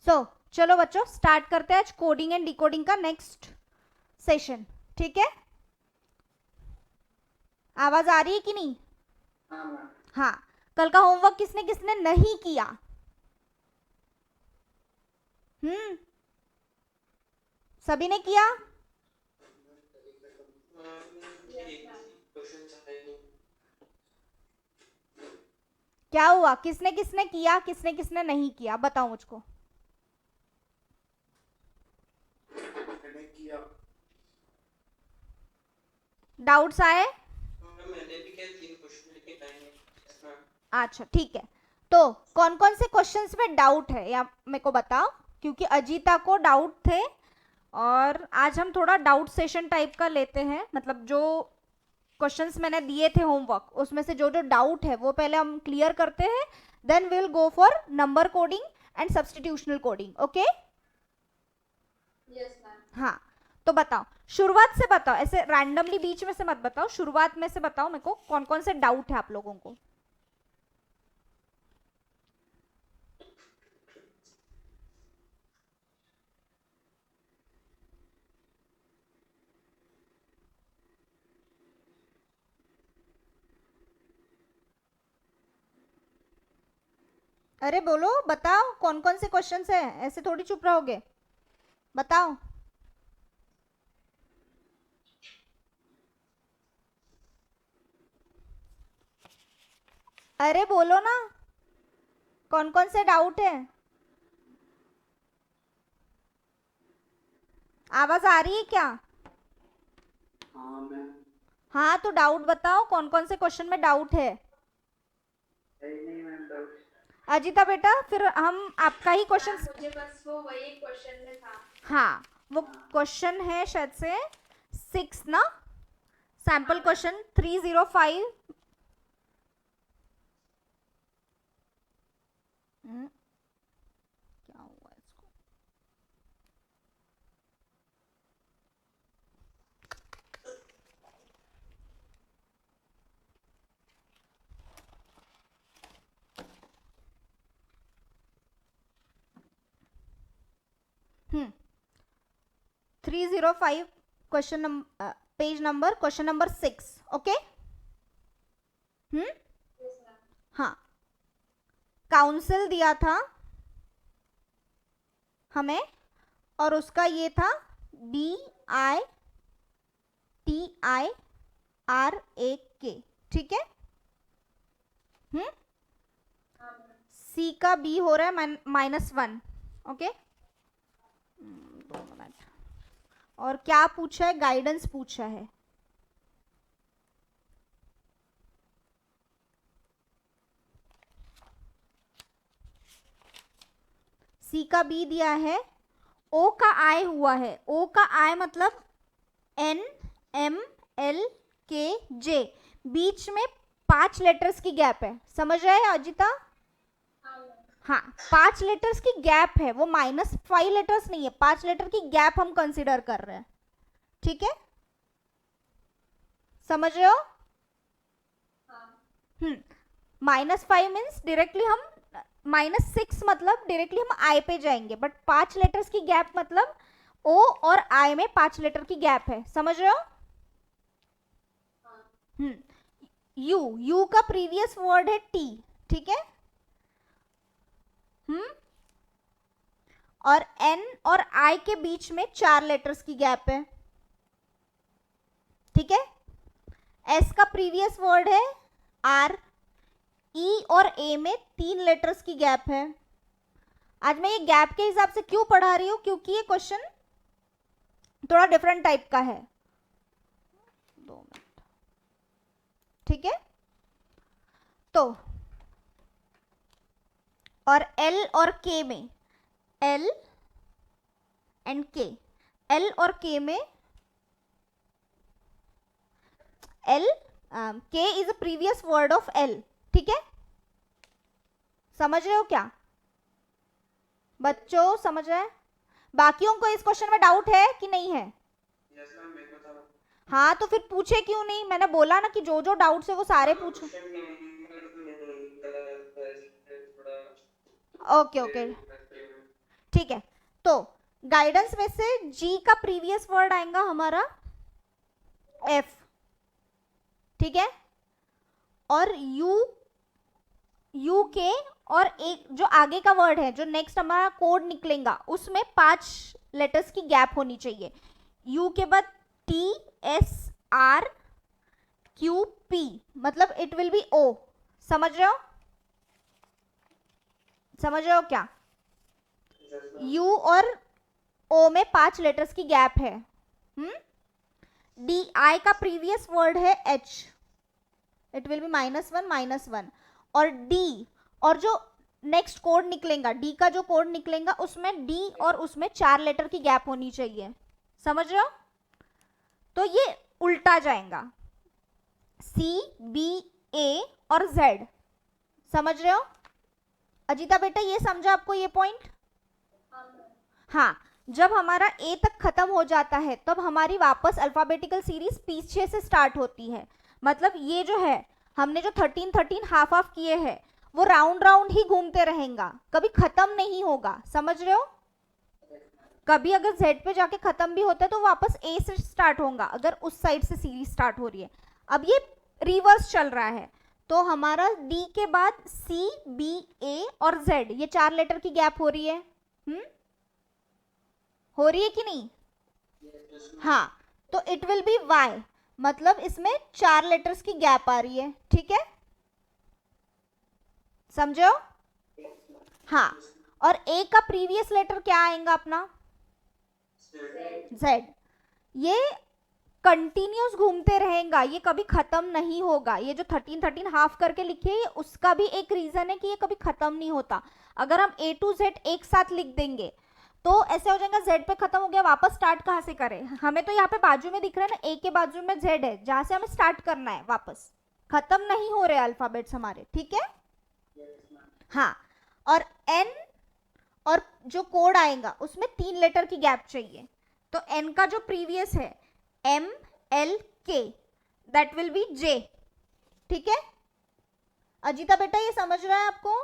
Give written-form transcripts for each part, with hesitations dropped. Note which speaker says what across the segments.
Speaker 1: चलो बच्चों स्टार्ट करते हैं आज कोडिंग एंड डिकोडिंग का नेक्स्ट सेशन। ठीक है, आवाज आ रही है कि नहीं? हाँ, कल का होमवर्क किसने किसने नहीं किया? सभी ने किया? क्या हुआ, किसने किसने किया, किसने किसने नहीं किया, बताओ मुझको। डाउट्स आए?
Speaker 2: मैंने भी किया 3 क्वेश्चन लेकिन आए नहीं।
Speaker 1: अच्छा ठीक है, तो कौन कौन से क्वेश्चंस में डाउट है या मेरे को बताओ, क्योंकि अजीता को डाउट थे और आज हम थोड़ा डाउट सेशन टाइप का लेते हैं। मतलब जो क्वेश्चंस मैंने दिए थे होमवर्क, उसमें से जो जो डाउट है वो पहले हम क्लियर करते हैं, then will go for number coding and substitutional coding. Okay?
Speaker 3: Yes ma'am.
Speaker 1: हाँ, तो बताओ, शुरुआत से बताओ, ऐसे रैंडमली बीच में से मत बताओ, शुरुआत में से बताओ मेरे को कौन कौन से डाउट है आप लोगों को। अरे बोलो, बताओ कौन कौन से क्वेश्चंस है, ऐसे थोड़ी चुप रहोगे, बताओ। अरे बोलो ना, कौन कौन से डाउट है, आवाज आ रही है क्या?
Speaker 2: हाँ मैम।
Speaker 1: हाँ तो डाउट बताओ, कौन कौन से क्वेश्चन में डाउट है।
Speaker 2: नहीं मैम डाउट।
Speaker 1: अजिता बेटा, फिर हम आपका ही क्वेश्चन।
Speaker 3: मुझे बस वो वही क्वेश्चन में था।
Speaker 1: हाँ, वो क्वेश्चन है शायद से 6 ना, सैंपल क्वेश्चन 305। क्या हुआ इसको? हम्म 305 question number, page number, question number 6। Okay?
Speaker 3: Yes ma'am.
Speaker 1: हाँ, काउंसिल दिया था हमें और उसका ये था BITIRAK। ठीक है? सी का बी हो रहा है -1। Okay, 2 minute. और क्या पूछा है, गाइडेंस पूछा है। सी का बी दिया है, ओ का आई हुआ है, ओ का आई मतलब NMLK J, बीच में 5 लेटर्स की गैप है, समझ रहे हैं अजिता? हाँ, 5 लेटर्स की गैप है, वो -5 लेटर्स नहीं है, 5 लेटर की गैप हम कंसिडर कर रहे हैं। ठीक है, समझ रहे हो? -5 मीन्स डायरेक्टली हम, -6 मतलब डायरेक्टली हम आई पे जाएंगे, बट 5 लेटर्स की गैप मतलब ओ और आई में 5 लेटर की गैप है, समझ रहे हो? यू का प्रीवियस वर्ड है टी। ठीक है? और एन और आई के बीच में 4 लेटर्स की गैप है। ठीक है? एस का प्रीवियस वर्ड है आर, ई और ए में 3 लेटर्स की गैप है। आज मैं ये गैप के हिसाब से क्यों पढ़ा रही हूं, क्योंकि ये क्वेश्चन थोड़ा डिफरेंट टाइप का है। 2 मिनट। ठीक है, तो और एल और के में, एल एंड के, एल और के में, एल के is a previous word of L. ठीक है, समझ रहे हो क्या बच्चों, समझ रहे हैं? बाकियों को इस क्वेश्चन में डाउट है कि नहीं है?
Speaker 2: यस मैम मेरे को था।
Speaker 1: हाँ तो फिर पूछे क्यों नहीं, मैंने बोला ना कि जो जो डाउट्स है वो सारे पूछो। ओके ओके, ठीक है, तो गाइडेंस में से जी का प्रीवियस वर्ड आएगा हमारा एफ, ठीक है, और यू के, और एक जो आगे का वर्ड है, जो नेक्स्ट हमारा कोड निकलेगा, उसमें 5 लेटर्स की गैप होनी चाहिए। यू के बाद T S R Q P, मतलब इट विल बी ओ। समझ रहे हो? समझ रहे हो क्या? यू और ओ में 5 लेटर्स की गैप है। डी आई का प्रीवियस वर्ड है एच, इट विल बी -1 और डी, और जो नेक्स्ट कोड निकलेगा, डी का जो कोड निकलेगा, उसमें डी और उसमें 4 लेटर की गैप होनी चाहिए। समझ रहे हो? तो ये उल्टा जाएगा, सी बी ए और जेड। समझ रहे हो अजीता बेटा? ये समझा आपको ये पॉइंट? हाँ, जब हमारा ए तक खत्म हो जाता है तब हमारी वापस अल्फाबेटिकल सीरीज पीछे से स्टार्ट होती है। मतलब ये जो है, हमने जो 13 हाफ हाफ किए हैं, वो राउंड राउंड ही घूमते रहेगा, कभी खत्म नहीं होगा। समझ रहे हो? कभी अगर जेड पे जाके खत्म भी होता है तो वापस ए से स्टार्ट होगा, अगर उस साइड से सीरीज स्टार्ट हो रही है। अब ये रिवर्स चल रहा है, तो हमारा डी के बाद सी बी ए और जेड, ये 4 लेटर की गैप हो रही है। हो रही है कि नहीं? हाँ, तो इट विल बी वाई, मतलब इसमें 4 लेटर्स की गैप आ रही है। ठीक है, समझो? हाँ, और ए का प्रीवियस लेटर क्या आएगा अपना? जेड। ये कंटिन्यूस घूमते रहेगा, ये कभी खत्म नहीं होगा। ये जो 13 हाफ करके लिखे है, उसका भी एक रीजन है कि ये कभी खत्म नहीं होता। अगर हम ए टू जेड एक साथ लिख देंगे तो ऐसे हो जाएगा, जेड पे खत्म हो गया, वापस स्टार्ट कहाँ से करें? हमें तो यहाँ पे बाजू में दिख रहा है ना, ए के बाजू में जेड है, जहां से हमें स्टार्ट करना है, वापस खत्म नहीं हो रहे अल्फाबेट्स हमारे। ठीक है? हाँ, और एन और जो कोड आएगा उसमें 3 लेटर की गैप चाहिए। तो एन का जो प्रीवियस है एम एल के, दैट विल बी जे। ठीक है अजीता बेटा, ये समझ रहा है आपको?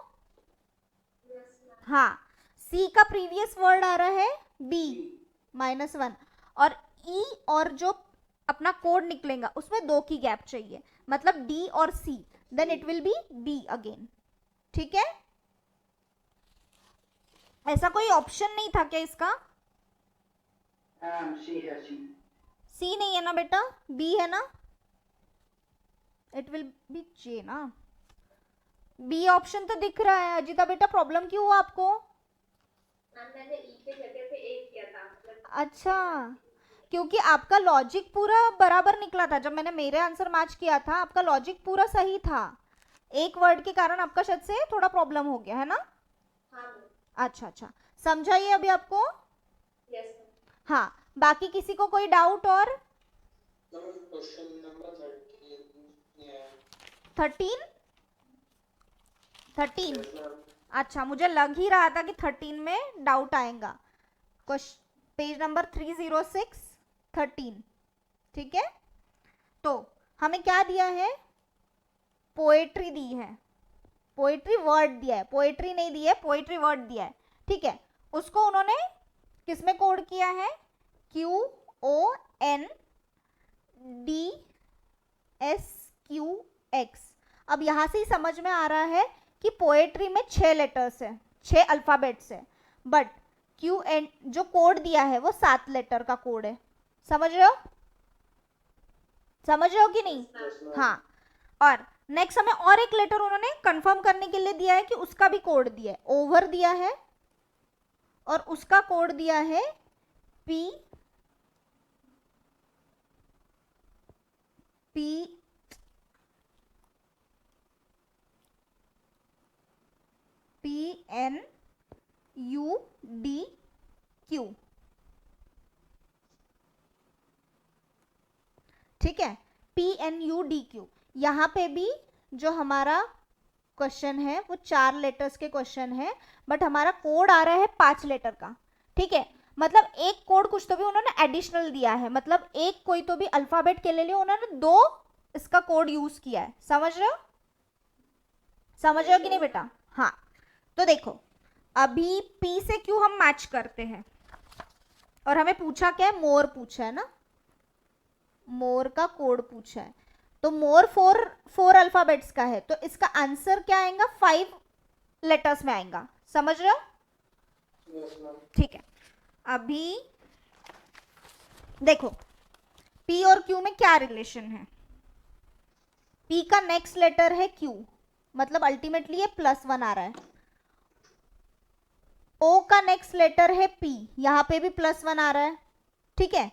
Speaker 1: हाँ, सी का प्रीवियस वर्ड आ रहा है बी -1, और ई और जो अपना कोड निकलेगा उसमें 2 की गैप चाहिए, मतलब डी और C, then it will be B again. ठीक है? ऐसा कोई ऑप्शन नहीं था क्या इसका? सी नहीं है ना बेटा, बी है ना, इट विल बी जे ना। बी ऑप्शन तो दिख रहा है। अजीता बेटा, प्रॉब्लम क्यों हुआ आपको?
Speaker 3: मैंने ई के जगह पे ए किया था, मतलब
Speaker 1: अच्छा, क्योंकि आपका लॉजिक पूरा बराबर निकला था। जब मैंने मेरे आंसर मैच किया था, आपका लॉजिक पूरा सही था, एक वर्ड के कारण आपका शायद से थोड़ा प्रॉब्लम हो गया है ना। अच्छा अच्छा, समझा ये अभी आपको?
Speaker 3: यस।
Speaker 1: हाँ, बाकी किसी को कोई डाउट? और
Speaker 2: क्वेश्चन नंबर
Speaker 1: 13 अच्छा, मुझे लग ही रहा था कि 13 में डाउट आएगा। Page number 306 13। ठीक है, तो हमें क्या दिया है? पोएट्री दी है, पोएट्री वर्ड दिया है, पोएट्री नहीं दी है, पोएट्री वर्ड दिया है। ठीक है, उसको उन्होंने किसमें कोड किया है? QONDSQX। अब यहां से ही समझ में आ रहा है कि पोएट्री में 6 लेटर्स है, 6 अल्फाबेट्स है, बट QN जो कोड दिया है वो 7 लेटर का कोड है। समझ रहे हो? समझ रहे हो कि नहीं? हाँ, और नेक्स्ट हमें और एक लेटर उन्होंने कंफर्म करने के लिए दिया है कि उसका भी कोड दिया है, ओवर दिया है, और उसका कोड दिया है P PNUDQ। ठीक है, PNUDQ। यहाँ पे भी जो हमारा क्वेश्चन है वो 4 लेटर्स के क्वेश्चन है, बट हमारा कोड आ रहा है 5 लेटर का। ठीक है, मतलब एक कोड कुछ तो भी उन्होंने एडिशनल दिया है, मतलब एक कोई तो भी अल्फाबेट के लिए उन्होंने 2 इसका कोड यूज किया है। समझ रहे हो? समझ रहे हो कि नहीं बेटा? हाँ, तो देखो, अभी P से Q हम मैच करते हैं और हमें पूछा क्या है, मोर पूछा है ना, मोर का कोड पूछा है। तो मोर फोर अल्फाबेट्स का है, तो इसका आंसर क्या आएगा, 5 लेटर्स में आएगा। समझ रहे हो? ठीक है, अभी देखो P और Q में क्या रिलेशन है। P का नेक्स्ट लेटर है Q, मतलब अल्टीमेटली ये +1 आ रहा है। O का नेक्स्ट लेटर है P, यहां पे भी +1 आ रहा है। ठीक है,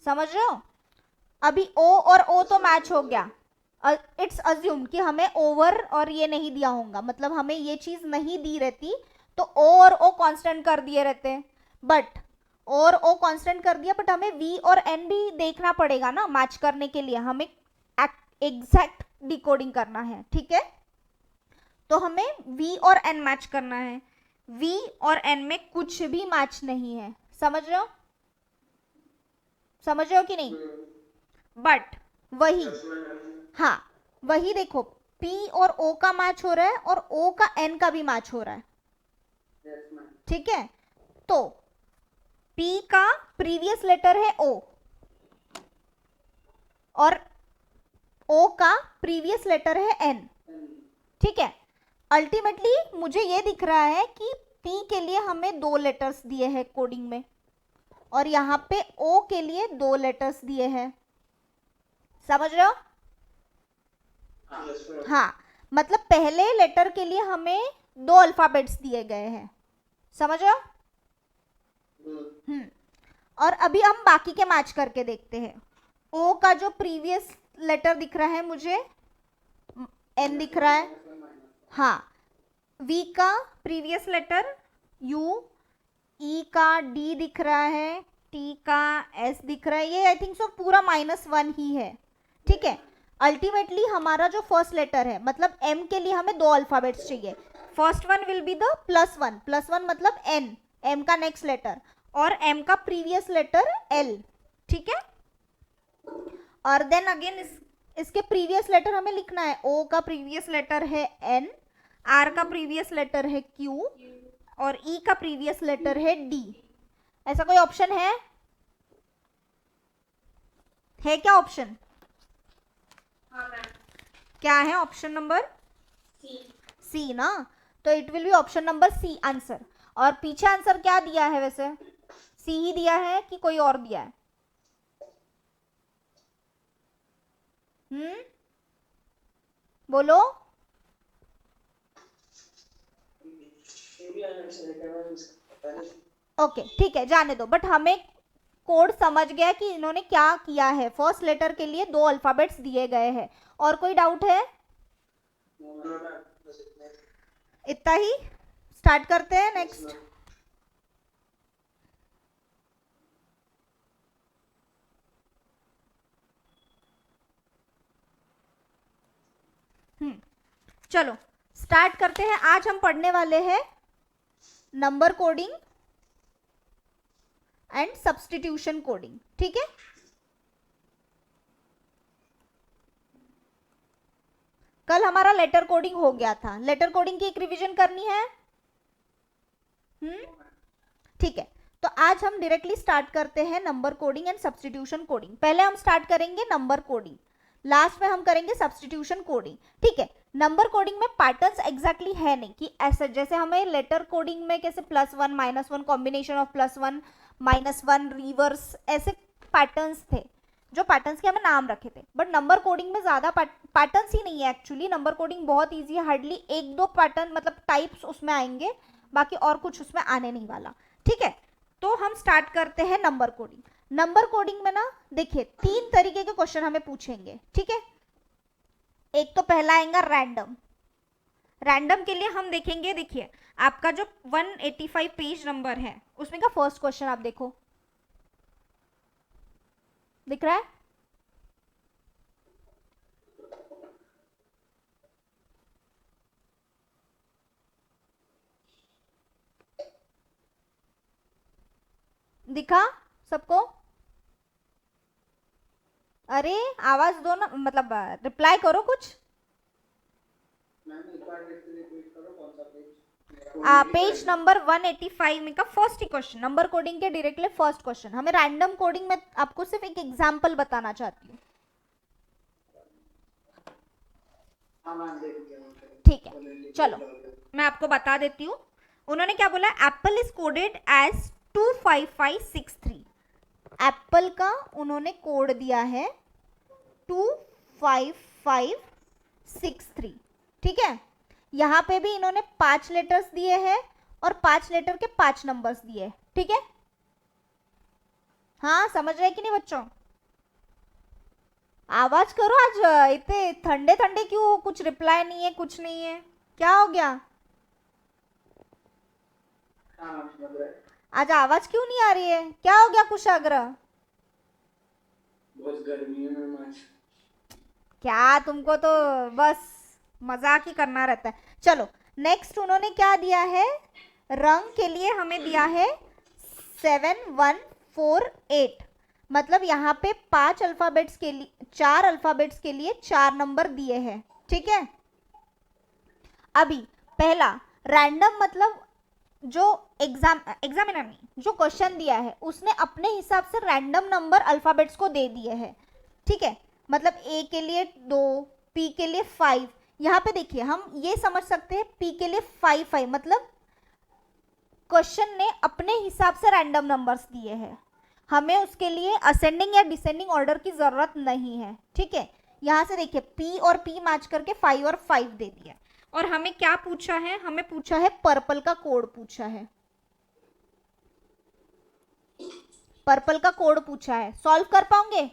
Speaker 1: समझ रहे हो? अभी O और O तो मैच हो गया। इट्स अज्यूम कि हमें ओवर और ये नहीं दिया होगा, मतलब हमें ये चीज नहीं दी रहती तो O और O कांस्टेंट कर दिए रहते, बट O और O कांस्टेंट कर दिया, बट हमें V और N भी देखना पड़ेगा ना मैच करने के लिए, हमें एग्जैक्ट डिकोडिंग करना है। ठीक है, तो हमें V और N मैच करना है। V और N में कुछ भी मैच नहीं है। समझ रहे हो? समझ रहे हो कि नहीं? बट वही, हाँ वही देखो, P और O का मैच हो रहा है और O का N का भी मैच हो रहा है। ठीक है, तो P का प्रीवियस लेटर है O और O का प्रीवियस लेटर है N। ठीक है, अल्टीमेटली मुझे ये दिख रहा है कि P के लिए हमें 2 लेटर्स दिए हैं कोडिंग में और यहाँ पे O के लिए 2 लेटर्स दिए हैं। समझ रहे हो? हाँ, मतलब पहले लेटर के लिए हमें 2 अल्फाबेट्स दिए गए हैं। समझ रहे हो? और अभी हम बाकी के मैच करके देखते हैं। O का जो प्रीवियस लेटर दिख रहा है मुझे, N दिख रहा है, हाँ। V का प्रीवियस लेटर U, E का D दिख रहा है, T का S दिख रहा है, ये आई थिंक सो पूरा -1 ही है। ठीक है, अल्टीमेटली हमारा जो फर्स्ट लेटर है, मतलब M के लिए हमें 2 अल्फाबेट्स चाहिए। First one will be the +1 मतलब N, M का नेक्स्ट लेटर, और M का प्रीवियस लेटर L। ठीक है, और देन अगेन इसके प्रीवियस लेटर हमें लिखना है। O का प्रीवियस लेटर है N, R का प्रीवियस लेटर है Q और E का प्रीवियस लेटर है D। ऐसा कोई ऑप्शन है क्या ऑप्शन?
Speaker 3: हाँ मैम।
Speaker 1: क्या है ऑप्शन नंबर? सी ना, तो it will be option number C answer. और पीछे आंसर क्या दिया है वैसे? सी ही दिया है कि कोई और दिया है? बोलो। ओके ठीक है, जाने दो, बट हमें कोड समझ गया कि इन्होंने क्या किया है। फर्स्ट लेटर के लिए 2 अल्फाबेट्स दिए गए हैं। और कोई डाउट है? इतना ही, स्टार्ट करते हैं नेक्स्ट। चलो स्टार्ट करते हैं। आज हम पढ़ने वाले हैं number coding and substitution coding. ठीक है, कल हमारा लेटर कोडिंग हो गया था। लेटर कोडिंग की एक रिवीजन करनी है। ठीक है, तो आज हम डायरेक्टली स्टार्ट करते हैं number coding and substitution coding. पहले हम स्टार्ट करेंगे नंबर कोडिंग, लास्ट में हम करेंगे सब्स्टिट्यूशन कोडिंग। ठीक है, नंबर कोडिंग में पैटर्न्स एग्जैक्टली है नहीं कि ऐसे जैसे हमें लेटर कोडिंग में कैसे +1 -1 कॉम्बिनेशन ऑफ +1 -1 रिवर्स, ऐसे पैटर्न्स थे जो पैटर्न्स के हमें नाम रखे थे। बट नंबर कोडिंग में ज्यादा पैटर्न्स ही नहीं है एक्चुअली। नंबर कोडिंग बहुत ईजी है, हार्डली 1-2 पैटर्न मतलब टाइप्स उसमें आएंगे, बाकी और कुछ उसमें आने नहीं वाला। ठीक है, तो हम स्टार्ट करते हैं नंबर कोडिंग। नंबर कोडिंग में ना देखिए 3 तरीके के क्वेश्चन हमें पूछेंगे। ठीक है, एक तो पहला आएगा रैंडम। रैंडम के लिए हम देखेंगे, देखिए आपका जो 185 पेज नंबर है उसमें का फर्स्ट क्वेश्चन आप देखो, दिख रहा है? दिखा सबको? अरे आवाज दो ना, मतलब रिप्लाई करो कुछ। पेज नंबर 185 में का फर्स्ट ही क्वेश्चन, नंबर कोडिंग के डायरेक्टली फर्स्ट क्वेश्चन। हमें रैंडम कोडिंग में आपको सिर्फ एक एग्जांपल बताना चाहती हूँ, ठीक है। चलो मैं आपको बता देती हूँ। उन्होंने क्या बोला, apple is coded as 25563। Apple का उन्होंने कोड दिया है 25563, ठीक है। यहाँ पे भी इन्होंने 5 लेटर्स दिए हैं और 5 लेटर के 5 नंबर्स दिए हैं, ठीक है। हाँ समझ रहे कि नहीं बच्चों? आवाज करो, आज इतने ठंडे ठंडे क्यों हो? कुछ रिप्लाई नहीं है, कुछ नहीं है, क्या हो गया? आज आवाज क्यों नहीं आ रही है? क्या हो गया कुशाग्र?
Speaker 4: बहुत गर्मी है मैम आज।
Speaker 1: क्या तुमको तो बस मजाक ही करना रहता है। चलो नेक्स्ट उन्होंने क्या दिया है, रंग के लिए हमें दिया है 7148। मतलब यहाँ पे 5 अल्फाबेट्स के लिए 4 अल्फाबेट्स के लिए 4 नंबर दिए हैं, ठीक है। अभी पहला रैंडम, मतलब जो एग्जामिनर ने जो क्वेश्चन दिया है उसने अपने हिसाब से रैंडम नंबर अल्फाबेट्स को दे दिए हैं, ठीक है। मतलब ए के लिए 2, पी के लिए 5। यहाँ पे देखिए हम ये समझ सकते हैं पी के लिए 5 मतलब क्वेश्चन ने अपने हिसाब से रैंडम नंबर्स दिए हैं, हमें उसके लिए असेंडिंग या डिसेंडिंग ऑर्डर की जरूरत नहीं है, ठीक है। यहाँ से देखिए पी और पी मैच करके 5 और 5 दे दिया। और हमें क्या पूछा है, हमें पूछा है पर्पल का कोड पूछा है, पर्पल का कोड पूछा है। सॉल्व कर पाओगे?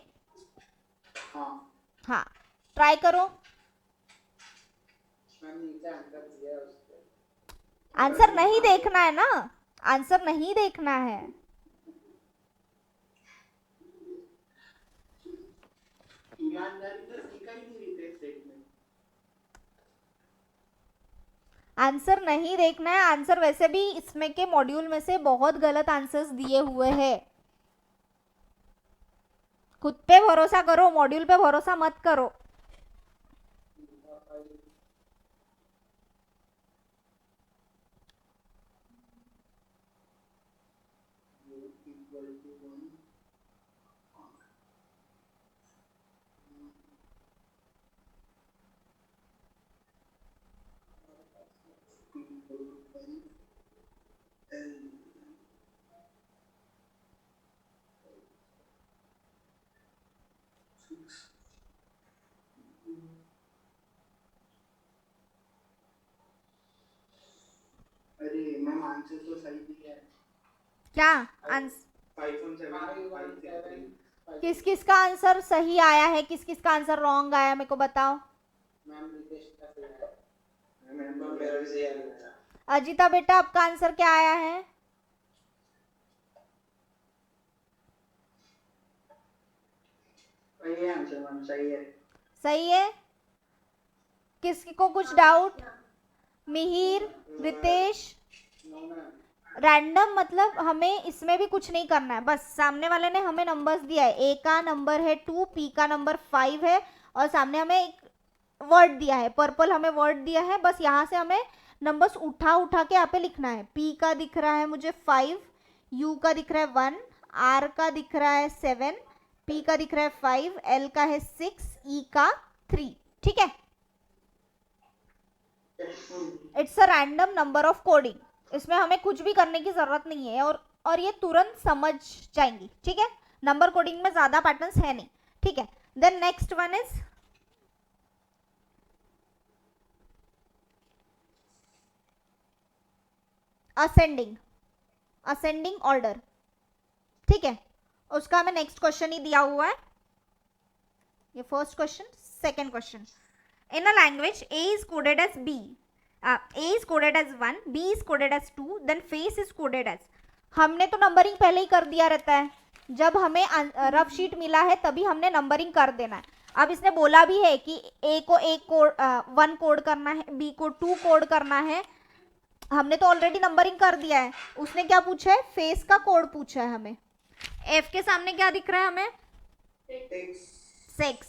Speaker 1: हाँ ट्राई करो। आंसर नहीं देखना है ना, आंसर नहीं देखना है। आंसर नहीं देखना है। आंसर वैसे भी इसमें के मॉड्यूल में से बहुत गलत आंसर्स दिए हुए हैं। खुद पे भरोसा करो, मॉड्यूल पे भरोसा मत करो।
Speaker 4: अरे मैम आंसर तो सही दिया है।
Speaker 1: क्या आंसर?
Speaker 4: 517
Speaker 1: किस किस का आंसर सही आया है, किस किस का आंसर रॉन्ग आया, मेरे को बताओ।
Speaker 4: मैम रितेश का सही है। मैम मेरा भी सही आया।
Speaker 1: अजिता बेटा आपका आंसर क्या आया है?
Speaker 4: सही है आंसर मैम, सही है।
Speaker 1: सही है। किसी को कुछ डाउट? मिहिर, रितेश? रैंडम मतलब हमें इसमें भी कुछ नहीं करना है, बस सामने वाले ने हमें नंबर्स दिया है। ए का नंबर है 2, पी का नंबर 5 है और सामने हमें एक वर्ड दिया है, पर्पल हमें वर्ड दिया है। बस यहाँ से हमें नंबर्स उठा उठा के यहाँ पे लिखना है। पी का दिख रहा है मुझे 5, यू का दिख रहा है 1, आर का दिख रहा है 7, पी का दिख रहा है 5, एल का है 6, ई का 3, ठीक है। It's a random number of coding, इसमें हमें कुछ भी करने की जरूरत नहीं है और ये तुरंत समझ जाएंगी, ठीक है। नंबर कोडिंग में ज्यादा पैटर्न्स है नहीं, ठीक है। Then next one is ascending order, ठीक है। उसका हमें नेक्स्ट क्वेश्चन ही दिया हुआ है। ये first question. Second question, in a language A is coded as B, A is coded as 1, B is coded as 2, then face is coded as। हमने तो नंबरिंग पहले ही कर दिया रहता है, जब हमें रफ शीट मिला है तभी हमने नंबरिंग कर देना है। अब इसने बोला भी है कि A को 1 कोड करना है, B को 2 कोड करना है। हमने तो ऑलरेडी नंबरिंग कर दिया है। उसने क्या पूछा है? फेस का कोड पूछा है हमें। F के सामने क्या दिख रहा है हमें? 6,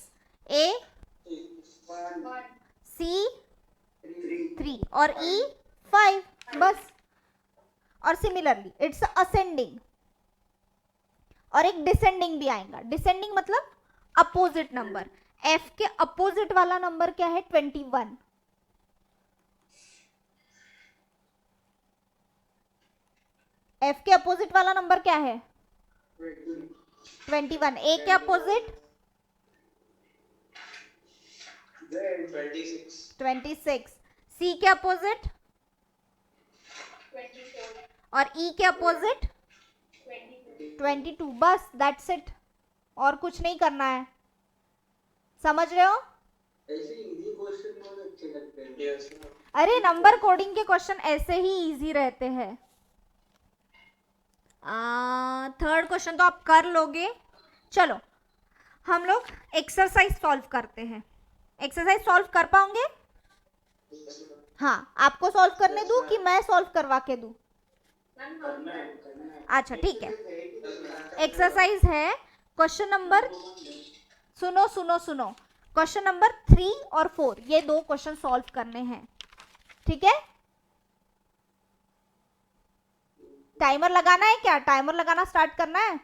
Speaker 1: A C 3 और E 5, बस और सिमिलरली इट्स असेंडिंग, और एक डिसेंडिंग भी आएगा। डिसेंडिंग मतलब अपोजिट नंबर। f के अपोजिट वाला नंबर क्या है? 21। f के अपोजिट वाला नंबर क्या है? 21। a के अपोजिट 26। c के अपोजिट
Speaker 3: 24,
Speaker 1: और e के अपोजिट
Speaker 3: 22,
Speaker 1: 22। बस दैट्स इट, और कुछ नहीं करना है। समझ रहे हो?
Speaker 4: ऐसे इजी क्वेश्चन बहुत अच्छे लगते हैं।
Speaker 2: Yes.
Speaker 1: अरे नंबर कोडिंग के क्वेश्चन ऐसे ही इजी रहते हैं। थर्ड क्वेश्चन तो आप कर लोगे। चलो हम लोग एक्सरसाइज सॉल्व करते हैं। एक्सरसाइज सॉल्व कर पाओगे? हाँ, आपको सॉल्व करने दूं कि मैं सॉल्व करवा के दूं?
Speaker 3: मैम
Speaker 4: करना है।
Speaker 1: अच्छा ठीक है। एक्सरसाइज है क्वेश्चन नंबर, सुनो सुनो सुनो, क्वेश्चन नंबर 3 और 4, ये दो क्वेश्चन सॉल्व करने हैं, ठीक है? टाइमर लगाना है क्या? टाइमर लगाना स्टार्ट करना है?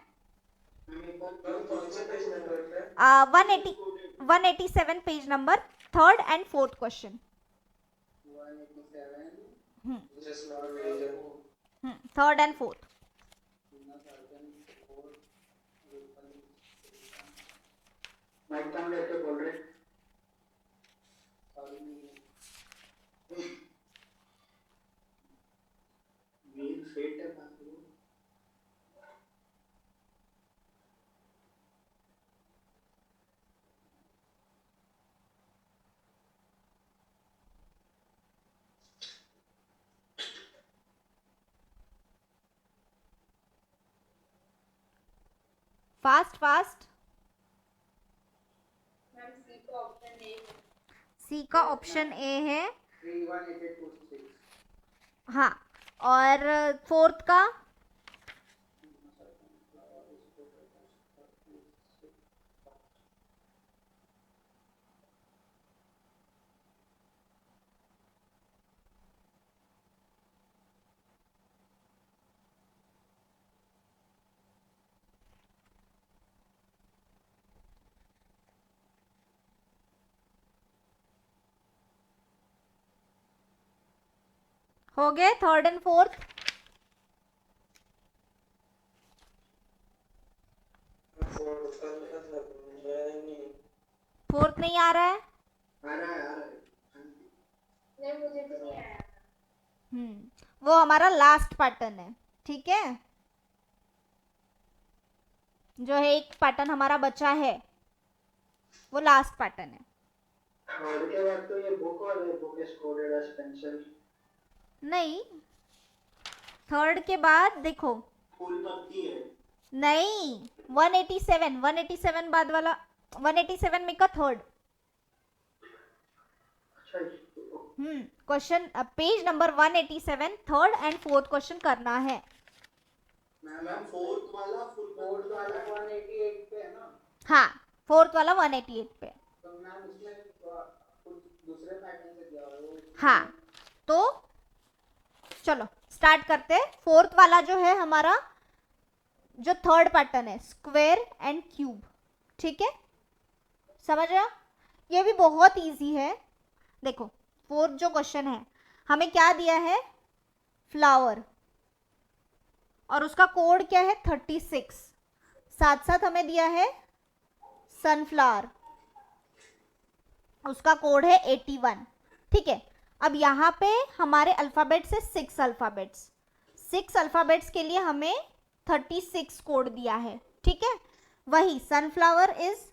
Speaker 1: 187 page number, third and fourth question.
Speaker 4: 187
Speaker 2: Just not revision.
Speaker 1: Third and fourth.
Speaker 4: Mic कम लेके बोल रहे। वील फेट है बात वो।
Speaker 1: Fast fast.
Speaker 3: मैम सी का ऑप्शन ए है।
Speaker 1: सी का ऑप्शन ए है,
Speaker 4: 318826।
Speaker 1: हाँ। और फोर्थ का? हो गए थर्ड एंड फोर्थ? फोर्थ नहीं आ रहा है?
Speaker 4: आ रहा है
Speaker 3: नहीं मुझे तो नहीं आया।
Speaker 1: वो हमारा लास्ट पैटर्न है, ठीक है? जो है एक पैटर्न हमारा बचा है, वो लास्ट पैटर्न है।
Speaker 4: और के बाद तो ये बुक और ये book is coded as pencil.
Speaker 1: नहीं, थर्ड के बाद देखो,
Speaker 4: फूल पत्ती है।
Speaker 1: नहीं, 187 बाद वाला, 187 में का थर्ड।
Speaker 4: अच्छा
Speaker 1: question page number 187, third and fourth question करना है।
Speaker 4: मैम फोर्थ वाला 188 पे है ना?
Speaker 1: हाँ, फोर्थ वाला 188 पे।
Speaker 4: तो मैम उसमें कुछ दूसरे पैटर्न से दिया हुआ है वो।
Speaker 1: हाँ, तो चलो स्टार्ट करते हैं। फोर्थ वाला जो है हमारा, जो थर्ड पैटर्न है, स्क्वायर एंड क्यूब, ठीक है? समझ रहे हो? ये भी बहुत इजी है। देखो फोर्थ जो क्वेश्चन है, हमें क्या दिया है? फ्लावर, और उसका कोड क्या है? 36। साथ साथ हमें दिया है सनफ्लावर, उसका कोड है 81, ठीक है? अब यहाँ पे हमारे अल्फाबेट्स है 6 अल्फाबेट्स। 6 अल्फाबेट्स के लिए हमें 36 कोड दिया है, ठीक है? वही सनफ्लावर इज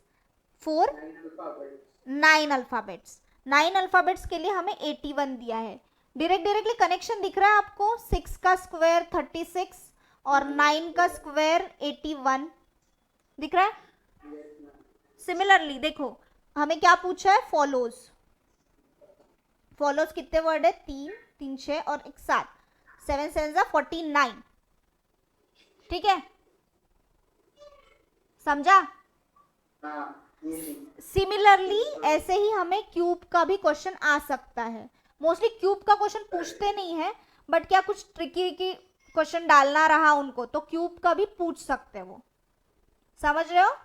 Speaker 1: 9 अल्फाबेट्स। 9 अल्फाबेट्स के लिए हमें 81 दिया है। डायरेक्टली कनेक्शन दिख रहा है आपको? 6 का स्क्वायर 36 और 9 का स्क्वायर 81 दिख रहा है? सिमिलरली देखो, हमें क्या पूछा है? फॉलोज। फॉलोज कितने वर्ड है? 3, 3 6 और 1 7, 7 7 49, ठीक है? समझा? सिमिलरली ऐसे ही हमें क्यूब का भी क्वेश्चन आ सकता है। मोस्टली क्यूब का क्वेश्चन पूछते नहीं है, बट क्या कुछ ट्रिकी की क्वेश्चन डालना रहा उनको तो क्यूब का भी पूछ सकते वो, समझ रहे हो?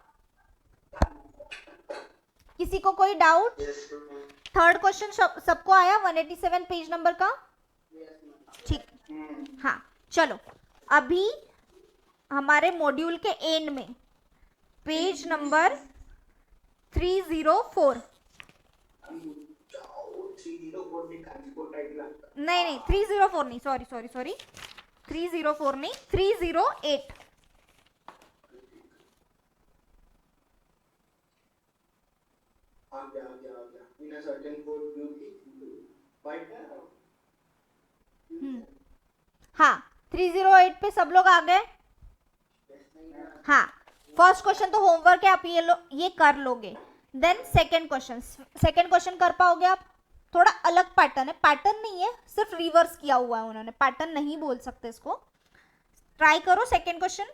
Speaker 1: किसी को कोई doubt?
Speaker 2: Yes, ma'am.
Speaker 1: Third question सबको आया 187 पेज नंबर का? ठीक, हाँ चलो अभी हमारे मॉड्यूल के एंड में पेज नंबर 304, नहीं 304 नहीं, सॉरी 304 नहीं, 308।
Speaker 4: आ गया in a certain code beauty right now।
Speaker 1: हाँ 308 पे सब लोग आ गए? हाँ फर्स्ट क्वेश्चन तो होमवर्क है, आप ये कर लोगे। देन सेकंड क्वेश्चन कर पाओगे आप? थोड़ा अलग पैटर्न है, पैटर्न नहीं है, सिर्फ रिवर्स किया हुआ है उन्होंने, पैटर्न नहीं बोल सकते इसको। ट्राई करो सेकंड क्वेश्चन।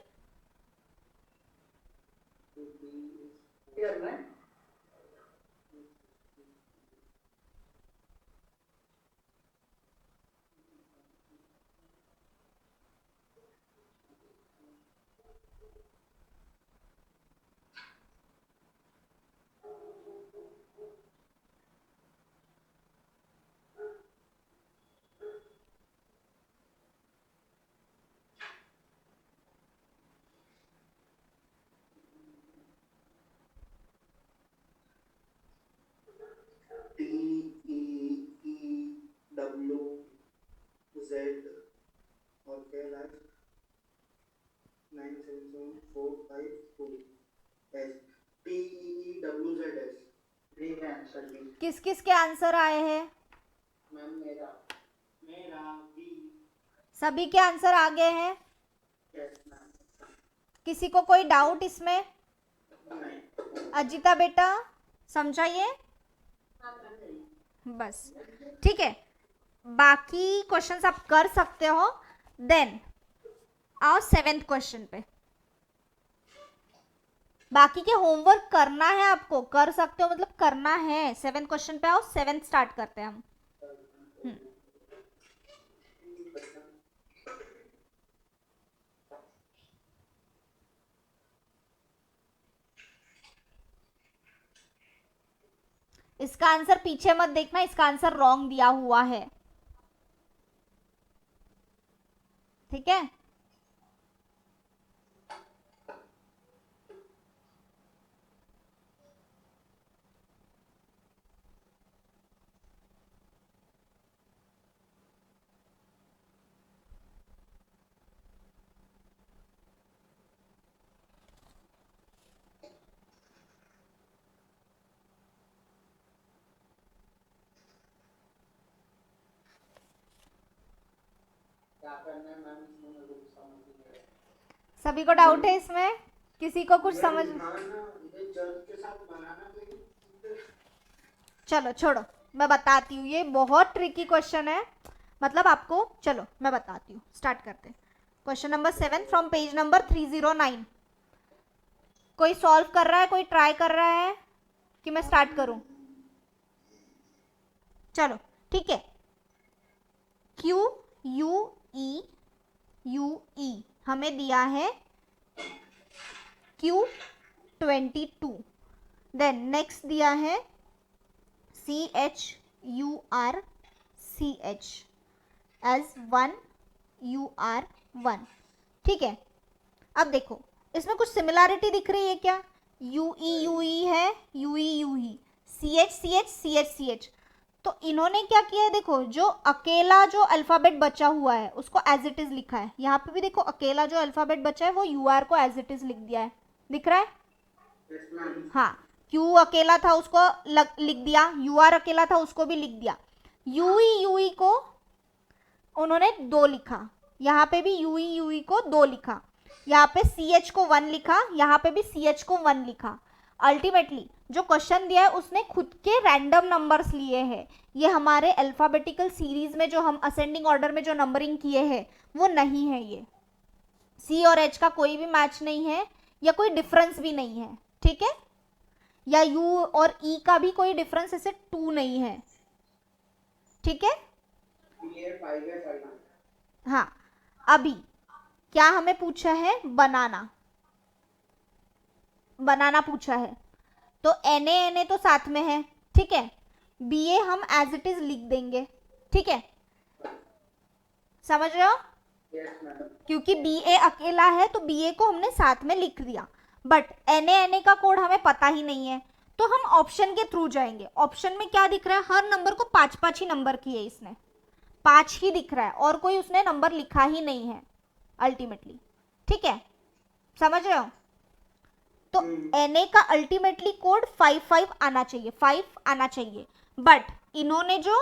Speaker 4: TEEWZ और क्या लाइक 977452 S TEEWZS ठीक है आंसर भी।
Speaker 1: किस किस के आंसर आए हैं?
Speaker 4: मैम मेरा भी।
Speaker 1: सभी के आंसर आ गए हैं?
Speaker 4: Yes ma'am.
Speaker 1: किसी को कोई डाउट इसमें?
Speaker 4: नहीं।
Speaker 1: अजिता बेटा समझाइए बस, ठीक है। बाकी क्वेश्चंस आप कर सकते हो। देन आओ 7th क्वेश्चन पे। बाकी के होमवर्क करना है आपको, कर सकते हो मतलब करना है। 7th क्वेश्चन पे आओ, 7th स्टार्ट करते हैं हम। इसका आंसर पीछे मत देखना, इसका आंसर रॉन्ग दिया हुआ है, ठीक है।
Speaker 4: क्या करना है मैम इसमें मेरे को समझ नहीं आ रहा।
Speaker 1: सभी को डाउट है इसमें? किसी को कुछ समझ?
Speaker 4: इधर चर्च के साथ बनाना कोई।
Speaker 1: चलो छोड़ो, मैं बताती हूँ। ये बहुत ट्रिकी क्वेश्चन है, मतलब आपको, चलो मैं बताती हूँ। स्टार्ट करते हैं। Question number 7 from page number 309। कोई सॉल्व कर रहा है, कोई ट्राई कर रहा है कि मैं स्टार्ट करूं? चलो ठीक है। QUEUE हमें दिया है Q22। देन नेक्स्ट दिया है CHURCH एज 1UR1, ठीक है। अब देखो इसमें कुछ सिमिलैरिटी दिख रही है क्या? UE है, UE CH। तो इन्होंने क्या किया है, देखो जो अकेला जो अल्फाबेट बचा हुआ है उसको एज इट इज लिखा है। यहाँ पे भी देखो अकेला जो अल्फाबेट बचा है वो UR को एज इट इज लिख दिया है, दिख रहा है? हाँ, Q अकेला था उसको लिख दिया, UR अकेला था उसको भी लिख दिया। UE को उन्होंने 2 लिखा, यहाँ पे भी UE को 2 लिखा, यहाँ पे CH को 1 लिखा, यहाँ पे भी CH को 1 लिखा। अल्टीमेटली जो क्वेश्चन दिया है उसने खुद के रैंडम नंबर्स लिए हैं। ये हमारे अल्फाबेटिकल सीरीज में जो हम असेंडिंग ऑर्डर में जो नंबरिंग किए हैं वो नहीं है। ये C और H का कोई भी मैच नहीं है या कोई डिफरेंस भी नहीं है, ठीक है। या U और E का भी कोई डिफरेंस ऐसे 2 नहीं है, ठीक है। हाँ अभी क्या हमें पूछा है, बनाना, बनाना पूछा है, तो Na तो साथ में है, ठीक है, Ba हम एज इट इज लिख देंगे, ठीक है, समझ रहे हो,
Speaker 4: Yes, madam.
Speaker 1: क्योंकि Ba अकेला है तो Ba को हमने साथ में लिख दिया, बट Na का कोड हमें पता ही नहीं है, तो हम ऑप्शन के थ्रू जाएंगे। ऑप्शन में क्या दिख रहा है, हर नंबर को 5-5 ही नंबर किए, इसने 5 ही दिख रहा है और कोई उसने नंबर लिखा ही नहीं है अल्टीमेटली, ठीक है, समझ रहे हो, तो Na का अल्टीमेटली कोड 5-5 आना चाहिए, 5 आना चाहिए, बट इन्होंने जो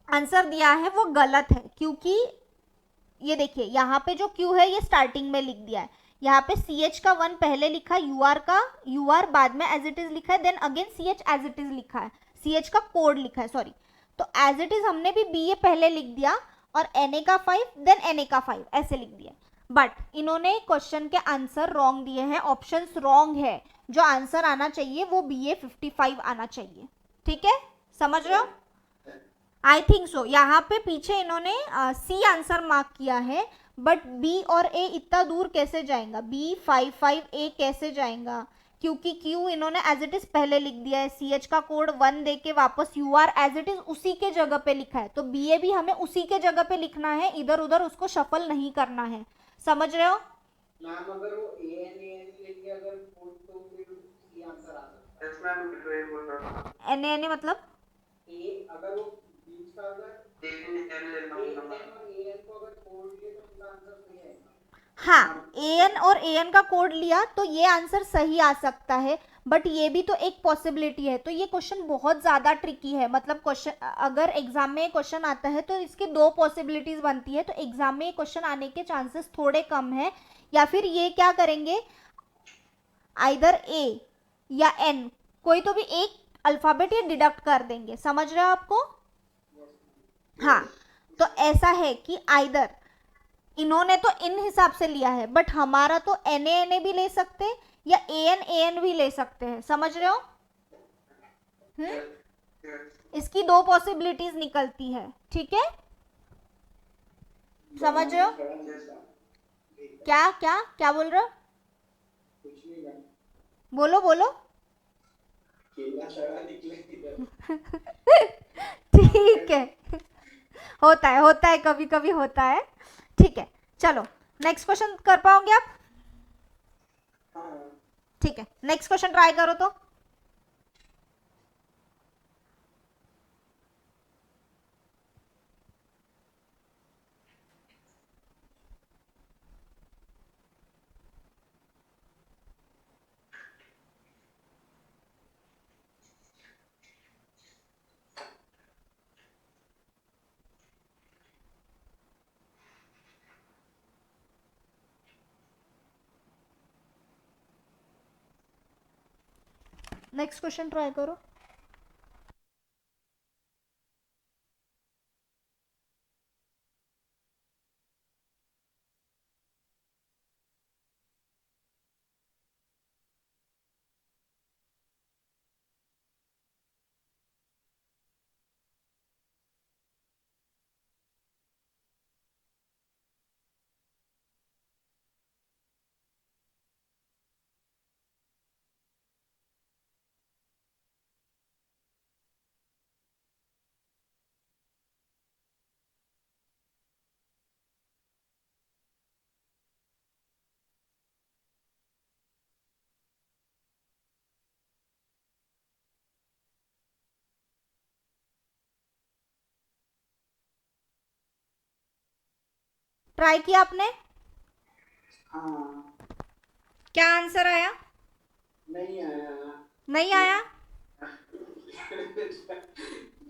Speaker 1: आंसर दिया है वो गलत है, क्योंकि ये देखिए यहाँ पे जो Q है ये स्टार्टिंग में लिख दिया है, यहाँ पे CH का 1 पहले लिखा, UR बाद में एज इट इज लिखा है, then again CH as it is लिखा है, CH का कोड लिखा है, सॉरी, तो एज इट इज हमने भी BA पहले लिख दिया और Na का 5 देन Na का 5 ऐसे लिख दिया, बट इन्होंने क्वेश्चन के आंसर रॉन्ग दिए हैं, ऑप्शंस रॉन्ग है, जो आंसर आना चाहिए वो BA 55 आना चाहिए, ठीक है, समझ रहे हो, आई थिंक सो, यहाँ पे पीछे इन्होंने C आंसर मार्क किया है, बट B और A इतना दूर कैसे जाएगा, B55A कैसे जाएगा, क्योंकि Q इन्होंने एज इट इज पहले लिख दिया है, CH का कोड 1 दे के वापस UR एज इट इज उसी के जगह पे लिखा है, तो BA भी हमें उसी के जगह पे लिखना है, इधर उधर उसको शफल नहीं करना है, समझ रहे हो,
Speaker 4: मैम अगर वो AN लेके अगर कोड तो फिर C आंसर आ सकता है। Yes, मैम,
Speaker 1: Na मतलब
Speaker 4: A अगर वो बीच का अगर AN और AN को अगर कोड लिए तो उसका आंसर सही आएगा।
Speaker 1: हाँ, AN और AN का कोड लिया तो ये आंसर सही आ सकता है, बट ये भी तो एक पॉसिबिलिटी है, तो ये क्वेश्चन बहुत ज़्यादा ट्रिकी है, मतलब क्वेश्चन अगर एग्जाम में क्वेश्चन आता है तो इसकी 2 पॉसिबिलिटीज बनती है, तो एग्जाम में क्वेश्चन आने के चांसेस थोड़े कम है, या फिर ये क्या करेंगे, आइदर A या N कोई तो भी एक अल्फाबेट ये डिडक्ट कर देंगे, समझ रहे हो आपको, हाँ, तो ऐसा है कि आइदर इन्होंने तो इन हिसाब से लिया है, बट हमारा तो Na भी ले सकते हैं या AN भी ले सकते हैं, समझ रहे हो, इसकी 2 पॉसिबिलिटीज निकलती है, ठीक है, समझ रहे हो, क्या क्या क्या बोल रहे हो,
Speaker 4: कुछ नहीं मैम,
Speaker 1: बोलो बोलो,
Speaker 4: केला सड़ा निकले इधर।
Speaker 1: ठीक है, होता है कभी कभी होता है, ठीक है, चलो नेक्स्ट क्वेश्चन कर पाओगे आप,
Speaker 4: हाँ,
Speaker 1: ठीक है, नेक्स्ट क्वेश्चन ट्राई करो तो, नेक्स्ट क्वेश्चन ट्राई करो, ट्राई किया आपने,
Speaker 4: हाँ,
Speaker 1: क्या आंसर आया,
Speaker 4: नहीं आया।
Speaker 1: नहीं आया,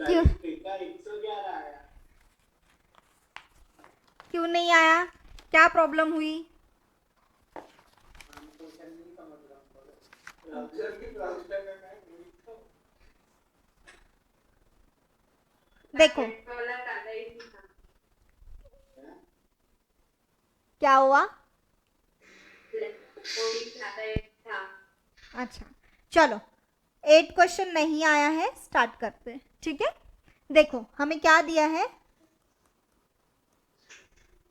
Speaker 1: क्यों
Speaker 4: 111 आया।
Speaker 1: क्यों नहीं आया, क्या प्रॉब्लम हुई,
Speaker 4: हम क्वेश्चन नहीं समझ रहा हूँ, ब्राउज़र की ब्राउज़र में मैं नहीं तो
Speaker 1: देखो
Speaker 3: वाला ज्यादा ही था।
Speaker 1: क्या हुआ,
Speaker 3: वो भी ज्यादा ही था।
Speaker 1: अच्छा चलो 8 क्वेश्चन नहीं आया है, स्टार्ट करते हैं, ठीक है, देखो हमें क्या दिया है,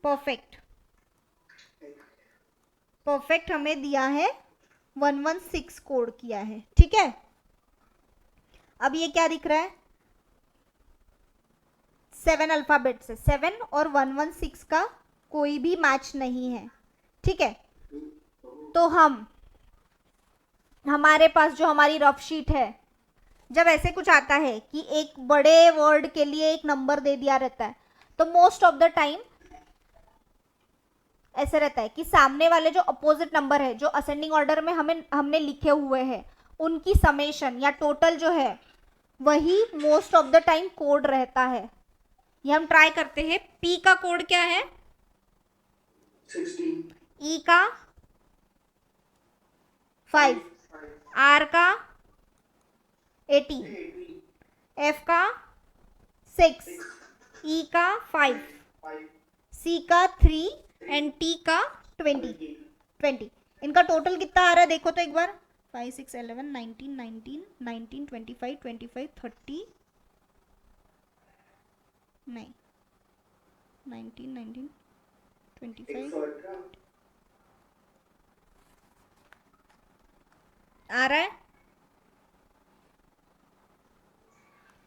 Speaker 1: परफेक्ट परफेक्ट हमें दिया है 116 कोड किया है, ठीक है। अब ये क्या दिख रहा है, 7 अल्फाबेट से 7 और 116 का कोई भी मैच नहीं है, ठीक है। तो हमारे पास जो हमारी रफ शीट है, जब ऐसे कुछ आता है कि एक बड़े वर्ड के लिए एक नंबर दे दिया रहता है, तो मोस्ट ऑफ द टाइम ऐसे रहता है कि सामने वाले जो अपोजिट नंबर है, जो असेंडिंग ऑर्डर में हमने लिखे हुए हैं, उनकी समेशन या टोटल जो है वही most of the time code रहता है। ये हम ट्राई करते हैं। P का कोड क्या है,
Speaker 4: 16,
Speaker 1: E का 5, R का 80, F का 6, E का 5,
Speaker 4: 5,
Speaker 1: C का 3 एंड T का 20। इनका टोटल कितना आ रहा है देखो तो एक बार, 5, 6, 11, 19, 19, 19, 25, 25, 30, नहीं 19, 19, 25 आ रहा है।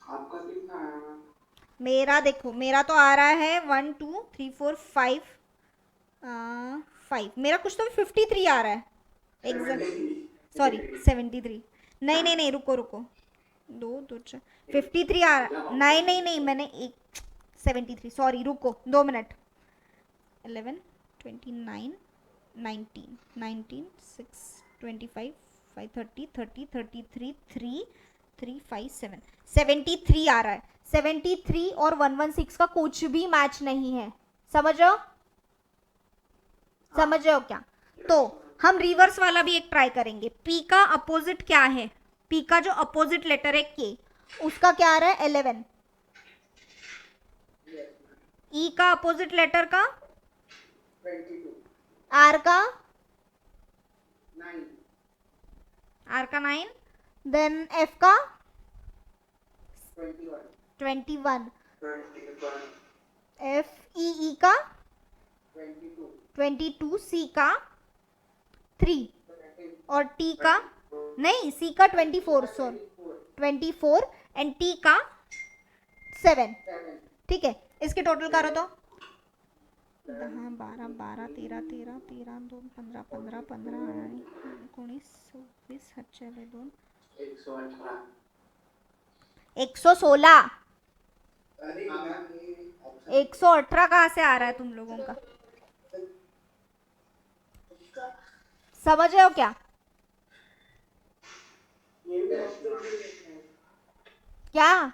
Speaker 4: आपका कितना आया?
Speaker 1: मेरा देखो, मेरा तो आ रहा है 1 2 3 4 5 5, मेरा कुछ तो 53 आ रहा है एग्जैक्ट, सॉरी 73, नहीं नहीं नहीं रुको रुको, 2 2 4 53 आ रहा है, नहीं नहीं नहीं मैंने एक 73, सॉरी रुको 2 मिनट, 11 29 19 19 6 25 5 30 30 33 3 3 5 7 73 आ रहा है। 73 और 116 का कुछ भी मैच नहीं है, समझ रहे हो, समझ रहे हो क्या। तो हम रिवर्स वाला भी एक ट्राई करेंगे। P का अपोजिट क्या है, P का जो अपोजिट लेटर है K, उसका क्या आ रहा है 11। E का अपोजिट लेटर का
Speaker 4: 22,
Speaker 1: R का
Speaker 4: 9,
Speaker 1: R का 9, देन F का
Speaker 4: 21,
Speaker 1: 21,
Speaker 4: 21,
Speaker 1: F E E का
Speaker 4: 22,
Speaker 1: 22, C का 3 और T का नहीं, C का 24, सॉरी 24 एंड T का 7, ठीक है। इसके टोटल करो तो 10 12 12 13 13 13 2 15 15 15 19 20 22
Speaker 4: 118,
Speaker 1: 116।
Speaker 4: अरे
Speaker 1: 118 कहाँ से आ रहा है तुम लोगों का, समझ रहे हो क्या। क्या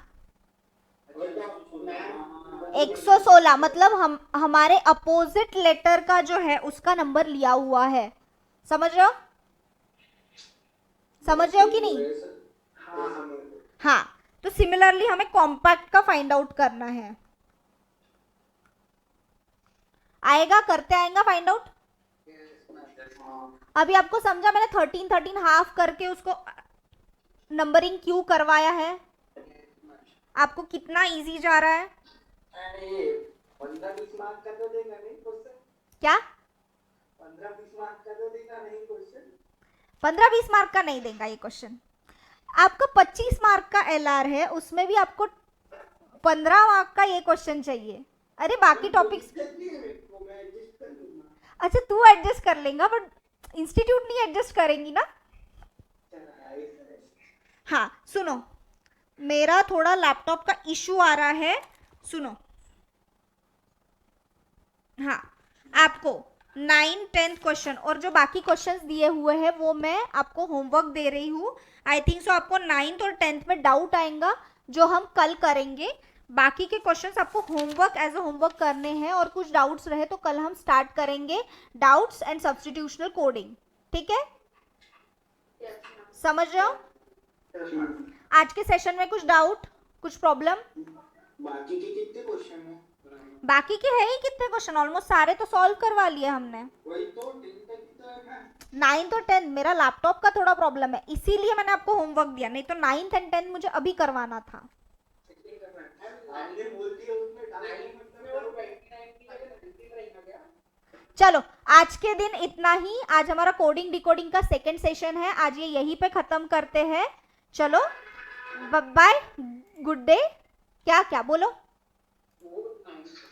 Speaker 1: 116 मतलब हमारे अपोजिट लेटर का जो है उसका नंबर लिया हुआ है, समझ रहे हो, समझ रहे हो कि नहीं। हाँ, तो सिमिलरली हमें कॉम्पैक्ट का फाइंड आउट करना है, आएगा, करते आएगा फाइंड आउट। अभी आपको समझा मैंने 13 13 हाफ करके उसको नंबरिंग क्यों करवाया है, आपको कितना इजी जा रहा है।
Speaker 4: 15-20 मार्क का तो देगा नहीं क्वेश्चन,
Speaker 1: क्या
Speaker 4: 15-20 मार्क का तो देगा नहीं क्वेश्चन,
Speaker 1: 15-20 मार्क का नहीं देगा ये क्वेश्चन। आपका 25 मार्क का LR है, उसमें भी आपको 15 मार्क का ये क्वेश्चन चाहिए। अरे बाकी टॉपिक्स,
Speaker 4: मैं एडजस्ट कर लूंगा।
Speaker 1: अच्छा तू एडजस्ट कर लेगा, बट इंस्टीट्यूट नहीं एडजस्ट करेंगी ना। हाँ सुनो, मेरा थोड़ा लैपटॉप का इशू आ रहा है, सुनो। हाँ, आपको 9 10 क्वेश्चन और जो बाकी क्वेश्चंस दिए हुए हैं वो मैं आपको होमवर्क दे रही हूँ। आई थिंक सो आपको 9th और 10th में डाउट आएगा जो हम कल करेंगे। बाकी के क्वेश्चंस आपको होमवर्क एज अ होमवर्क करने हैं, और कुछ डाउट्स रहे तो कल हम स्टार्ट करेंगे डाउट्स एंड सब्स्टिट्यूशनल कोडिंग, ठीक है, समझ रहे हो। आज के सेशन में कुछ डाउट, कुछ प्रॉब्लम।
Speaker 4: बाकी के कितने क्वेश्चन हैं?
Speaker 1: बाकी के है ही कितने क्वेश्चन, ऑलमोस्ट सारे तो सॉल्व करवा लिए हमने।
Speaker 4: वही तो 10 तक ही तो है ना।
Speaker 1: 9th और 10th मेरा लैपटॉप का थोड़ा प्रॉब्लम है, इसीलिए मैंने आपको होमवर्क दिया, नहीं तो 9th एंड 10th मुझे अभी करवाना था।
Speaker 4: आपने बोल दिया उसमें डालने मतलब करो 99 की जगह 99 रहेगा
Speaker 1: चलो आज के दिन इतना ही। आज हमारा कोडिंग डिकोडिंग का सेकंड सेशन है, आज ये यहीं पे खत्म करते हैं। चलो बाय, गुड डे। क्या क्या बोलो?